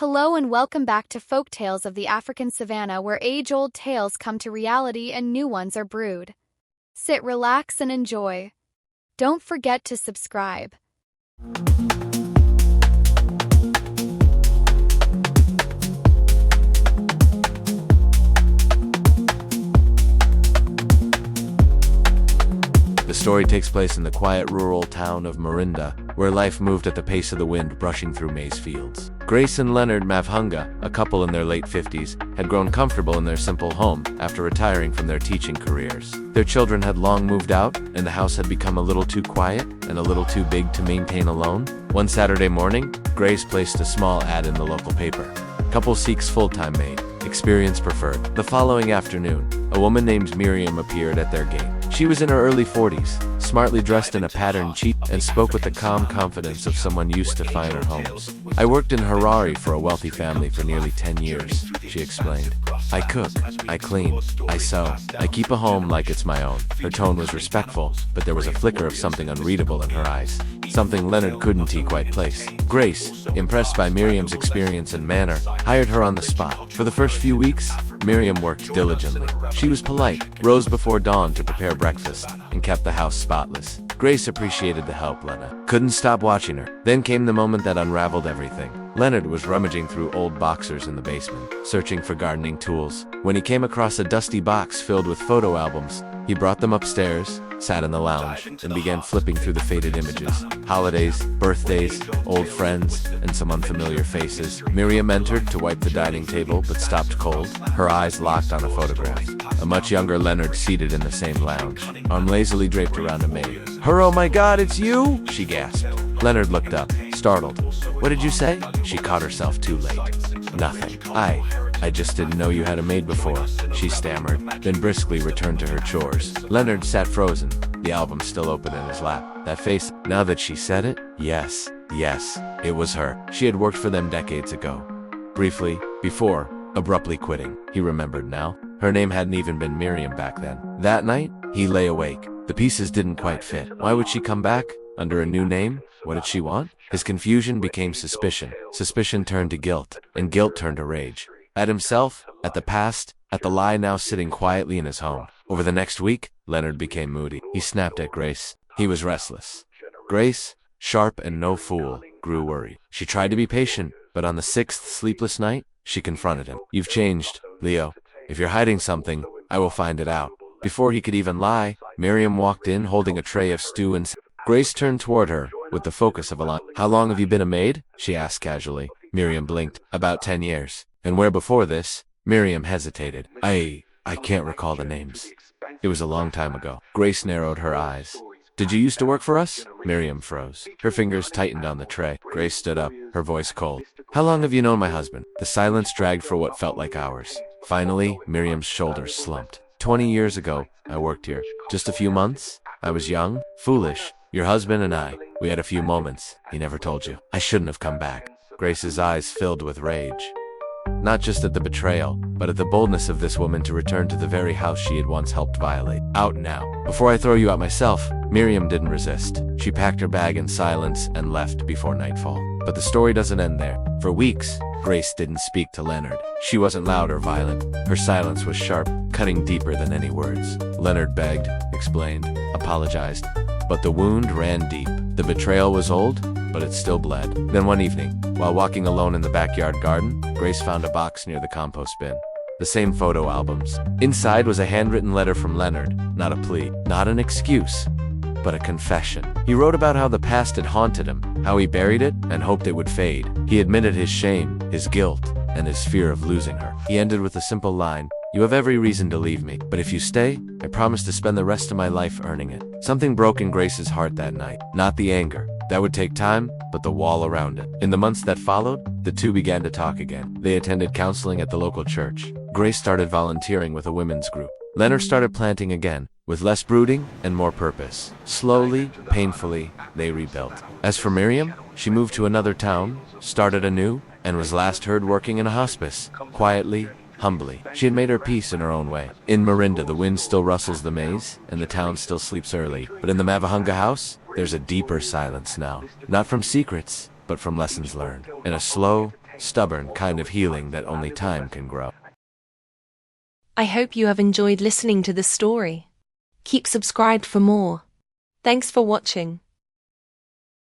Hello and welcome back to Folktales of the African Savannah, where age-old tales come to reality and new ones are brewed. Sit, relax, and enjoy. Don't forget to subscribe. The story takes place in the quiet rural town of Marinda, where life moved at the pace of the wind brushing through maize fields. Grace and Leonard Mavhunga, a couple in their late 50s, had grown comfortable in their simple home after retiring from their teaching careers. Their children had long moved out, and the house had become a little too quiet and a little too big to maintain alone. One Saturday morning, Grace placed a small ad in the local paper. Couple seeks full-time maid. Experience preferred. The following afternoon, a woman named Miriam appeared at their gate. She was in her early 40s, smartly dressed in a patterned cheap, and spoke with the calm confidence of someone used to finer homes. "I worked in Harare for a wealthy family for nearly 10 years, she explained. "I cook, I clean, I sew, I keep a home like it's my own." Her tone was respectful, but there was a flicker of something unreadable in her eyes. Something Leonard couldn't quite place. Grace, impressed by Miriam's experience and manner, hired her on the spot. For the first few weeks, Miriam worked diligently. She was polite, rose before dawn to prepare breakfast, and kept the house spotless. Grace appreciated the help. Leonard couldn't stop watching her. Then came the moment that unraveled everything. Leonard was rummaging through old boxers in the basement, searching for gardening tools, when he came across a dusty box filled with photo albums. He brought them upstairs, sat in the lounge, and began flipping through the faded images. Holidays, birthdays, old friends, and some unfamiliar faces. Miriam entered to wipe the dining table, but stopped cold, her eyes locked on a photograph. A much younger Leonard seated in the same lounge, arm lazily draped around a maid. "Oh my God, it's you!" she gasped. Leonard looked up, startled. "What did you say?" She caught herself too late. "Nothing. I just didn't know you had a maid before," she stammered, then briskly returned to her chores. Leonard sat frozen, the album still open in his lap. That face, now that she said it, yes, it was her. She had worked for them decades ago. Briefly, before, abruptly quitting. He remembered now. Her name hadn't even been Miriam back then. That night, he lay awake. The pieces didn't quite fit. Why would she come back? Under a new name? What did she want? His confusion became suspicion. Suspicion turned to guilt, and guilt turned to rage. At himself, at the past, at the lie now sitting quietly in his home. Over the next week, Leonard became moody. He snapped at Grace. He was restless. Grace, sharp and no fool, grew worried. She tried to be patient, but on the 6th sleepless night, she confronted him. "You've changed, Leo. If you're hiding something, I will find it out." Before he could even lie, Miriam walked in holding a tray of stew and Grace turned toward her with the focus of a line. "How long have you been a maid?" she asked casually. Miriam blinked. "About 10 years. "And where before this?" Miriam hesitated. I can't recall the names. It was a long time ago." Grace narrowed her eyes. "Did you used to work for us?" Miriam froze. Her fingers tightened on the tray. Grace stood up, her voice cold. "How long have you known my husband?" The silence dragged for what felt like hours. Finally, Miriam's shoulders slumped. 20 years ago, I worked here. Just a few months. I was young, foolish. Your husband and I, we had a few moments. He never told you. I shouldn't have come back." Grace's eyes filled with rage. Not just at the betrayal, but at the boldness of this woman to return to the very house she had once helped violate. "Out now, before I throw you out myself." Miriam didn't resist. She packed her bag in silence and left before nightfall. But the story doesn't end there. For weeks, Grace didn't speak to Leonard. She wasn't loud or violent. Her silence was sharp, cutting deeper than any words. Leonard begged, explained, apologized. But the wound ran deep. The betrayal was old, but it still bled. Then one evening, while walking alone in the backyard garden, Grace found a box near the compost bin. The same photo albums. Inside was a handwritten letter from Leonard, not a plea, not an excuse, but a confession. He wrote about how the past had haunted him, how he buried it and hoped it would fade. He admitted his shame, his guilt, and his fear of losing her. He ended with a simple line, "You have every reason to leave me, but if you stay, I promise to spend the rest of my life earning it." Something broke in Grace's heart that night. Not the anger. That would take time, but the wall around it. In the months that followed, the two began to talk again. They attended counseling at the local church. Grace started volunteering with a women's group. Leonard started planting again, with less brooding and more purpose. Slowly, painfully, they rebuilt. As for Miriam, she moved to another town, started anew, and was last heard working in a hospice, quietly, humbly. She had made her peace in her own way. In Marinda, the wind still rustles the maize, and the town still sleeps early. But in the Mavhunga house, there's a deeper silence now. Not from secrets, but from lessons learned. And a slow, stubborn kind of healing that only time can grow. I hope you have enjoyed listening to the story. Keep subscribed for more. Thanks for watching.